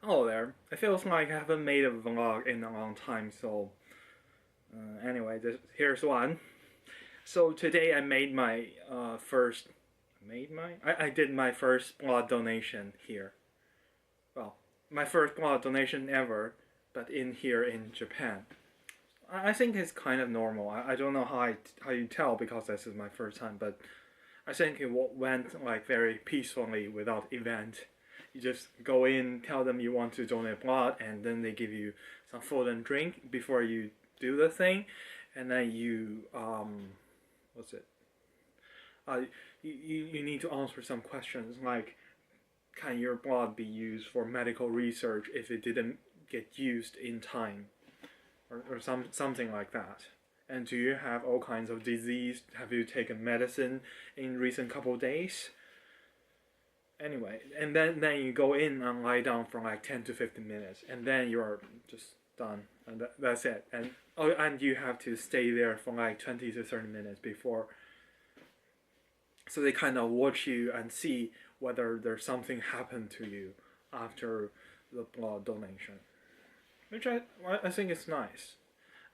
Hello there. It feels like I haven't made a vlog in a long time, so anyway, here's one. So today I made my first, I did my first blood donation here. Well, my first blood donation ever, but here in Japan. I think it's kind of normal. I don't know how you tell because this is my first time, but I think it went like very peacefully without event. You just go in, tell them you want to donate blood, and then they give you some food and drink before you do the thing, and then you what's it? You need to answer some questions like, can your blood be used for medical research if it didn't get used in time, or something like that. And do you have all kinds of disease? Have you taken medicine in recent couple of days? Anyway, and then you go in and lie down for like 10 to 15 minutes, and then you're just done, and that's it. And you have to stay there for like 20 to 30 minutes before. So they kind of watch you and see whether there's something happened to you after the blood donation, which I think is nice.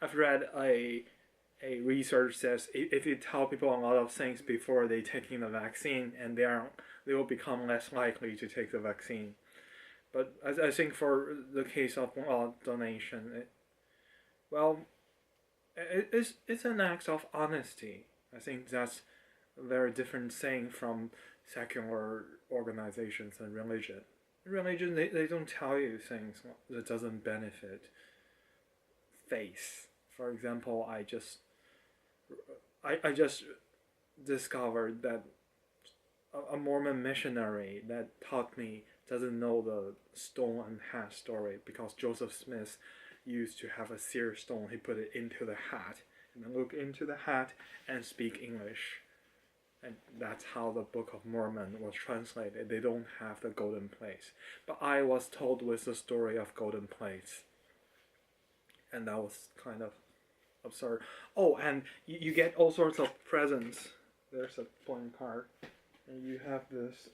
I've read a research says if you tell people a lot of things before they taking the vaccine, and they will become less likely to take the vaccine. But I think for the case of blood donation, it's an act of honesty. I think that's a very different thing from secular organizations and religion. Religion, they don't tell you things that doesn't benefit faith. For example, I just discovered that a Mormon missionary that taught me doesn't know the stone and hat story because Joseph Smith used to have a seer stone. He put it into the hat and then look into the hat and speak English. And that's how the Book of Mormon was translated. They don't have the golden plates. But I was told with the story of golden plates. And that was kind of absurd. Oh, and you get all sorts of presents. There's a playing card. And you have this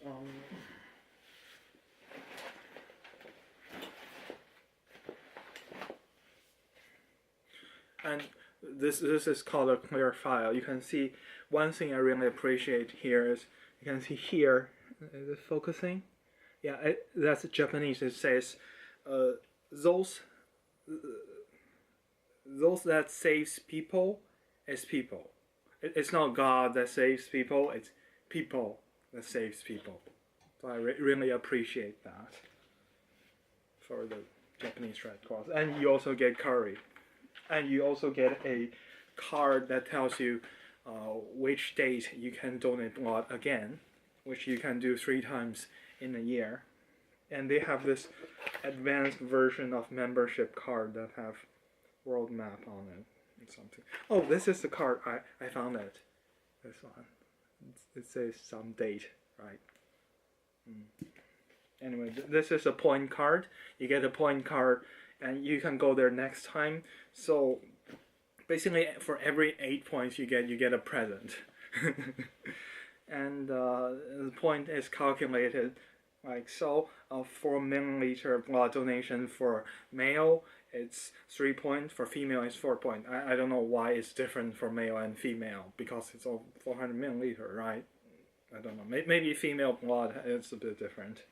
and this is called a clear file. You can see one thing I really appreciate here is you can see here, is it focusing? Yeah, that's Japanese. It says those that saves people is people. It's not God that saves people, it's people that saves people. So I really appreciate that for the Japanese Red Cross. And you also get curry. And you also get a card that tells you which date you can donate blood again, which you can do 3 times in a year. And they have this advanced version of membership card that have world map on it and something. Oh, this is the card. I found it. This one. It says some date, right? Anyway, this is a point card. You get a point card and you can go there next time. So basically for every 8 points you get a present. And the point is calculated like so. For milliliter blood donation for male, it's 3 points. For female, it's 4 points. I don't know why it's different for male and female because it's all 400 milliliter, right? I don't know. Maybe female blood is a bit different.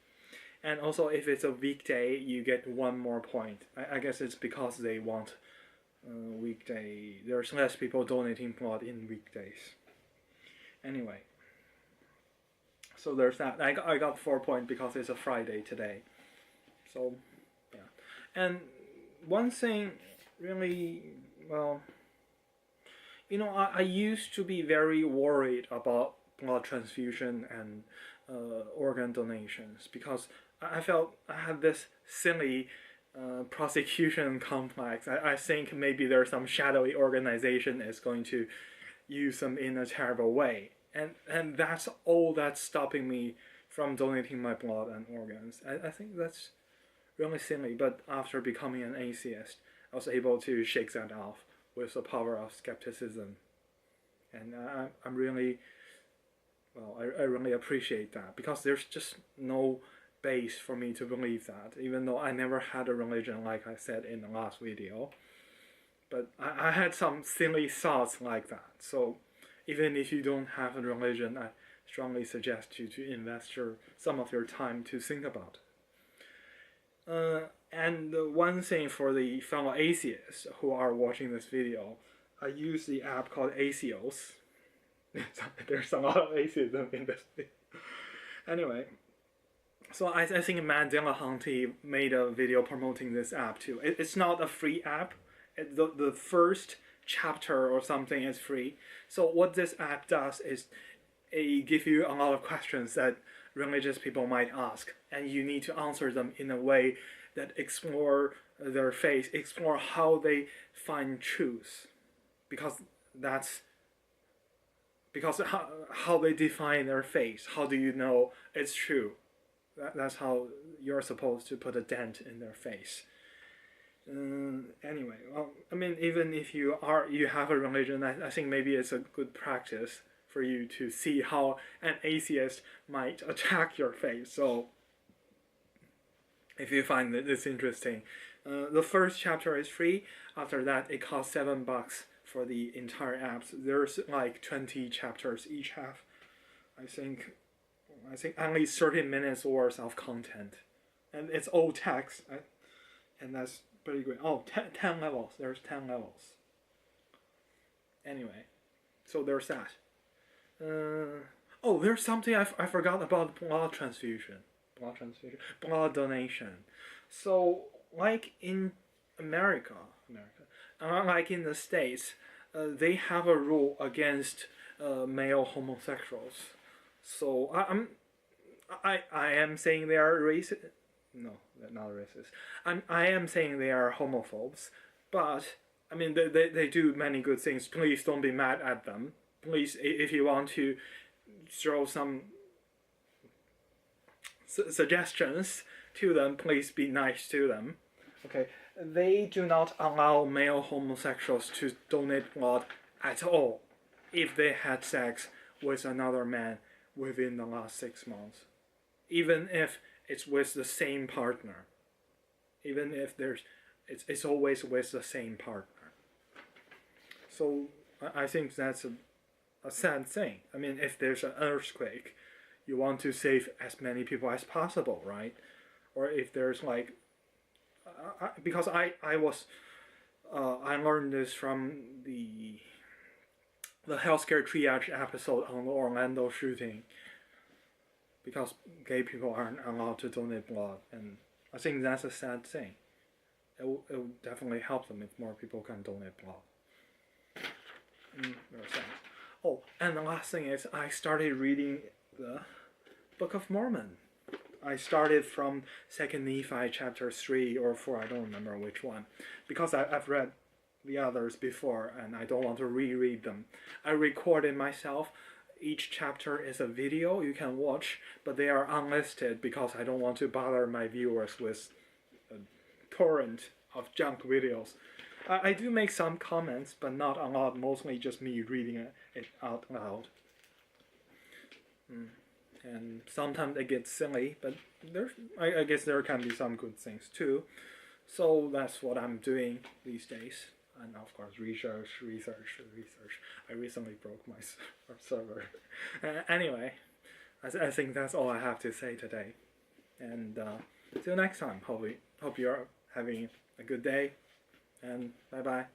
And also, if it's a weekday, you get 1 more point. I guess it's because they want weekday. There's less people donating blood in weekdays. Anyway. So there's that. I got 4 points because it's a Friday today. So, yeah. And one thing really, well, I used to be very worried about blood transfusion and organ donations because I felt I had this silly prosecution complex. I think maybe there's some shadowy organization is going to use them in a terrible way. And that's all that's stopping me from donating my blood and organs. I think that's really silly, but after becoming an atheist, I was able to shake that off with the power of skepticism. And I'm really, I really appreciate that because there's just no base for me to believe that, even though I never had a religion, like I said in the last video. But I had some silly thoughts like that. So even if you don't have a religion, I strongly suggest you to invest some of your time to think about it. And one thing for the fellow atheists who are watching this video, I use the app called Atheos. There's a lot of atheism in this video. Anyway, so I think Matt Dillahunty made a video promoting this app too. It's not a free app. The first chapter or something is free. So what this app does is it gives you a lot of questions that religious people might ask, and you need to answer them in a way that explore their faith, explore how they find truth, because how they define their faith. How do you know it's true? That's how you're supposed to put a dent in their faith. Anyway, well, I mean, even if you have a religion, I think maybe it's a good practice for you to see how an atheist might attack your faith. So, if you find this interesting, the first chapter is free. After that, it costs $7 for the entire app. There's like 20 chapters each have. I think at least 30 minutes worth of content, and it's all text, and that's pretty great. Oh, 10 levels. There's 10 levels. Anyway, so there's that. Oh, there's something I forgot about blood transfusion. Blood donation. So, like in America, like in the States, they have a rule against male homosexuals. So I am saying they are racist. No, they're not racist. I am saying they are homophobes, but I mean they do many good things. Please don't be mad at them. Please, if you want to throw some suggestions to them, please be nice to them. Okay, they do not allow male homosexuals to donate blood at all if they had sex with another man within the last 6 months, even if it's with the same partner, even if it's always with the same partner. So I think that's a sad thing. I mean, if there's an earthquake, you want to save as many people as possible, right? Or if there's like, because I learned this from the healthcare triage episode on the Orlando shooting, because gay people aren't allowed to donate blood, and I think that's a sad thing. It will definitely help them if more people can donate blood. Oh, and the last thing is I started reading the Book of Mormon. I started from 2nd Nephi chapter 3 or 4, I don't remember which one, because I've read the others before and I don't want to reread them. I recorded myself. Each chapter is a video you can watch, but they are unlisted because I don't want to bother my viewers with a torrent of junk videos. I do make some comments, but not a lot, mostly just me reading it out loud. And sometimes it gets silly, but I guess there can be some good things too. So that's what I'm doing these days. And of course, research. I recently broke my server. Anyway, I think that's all I have to say today. And see you next time. Hope you're having a good day. And bye-bye.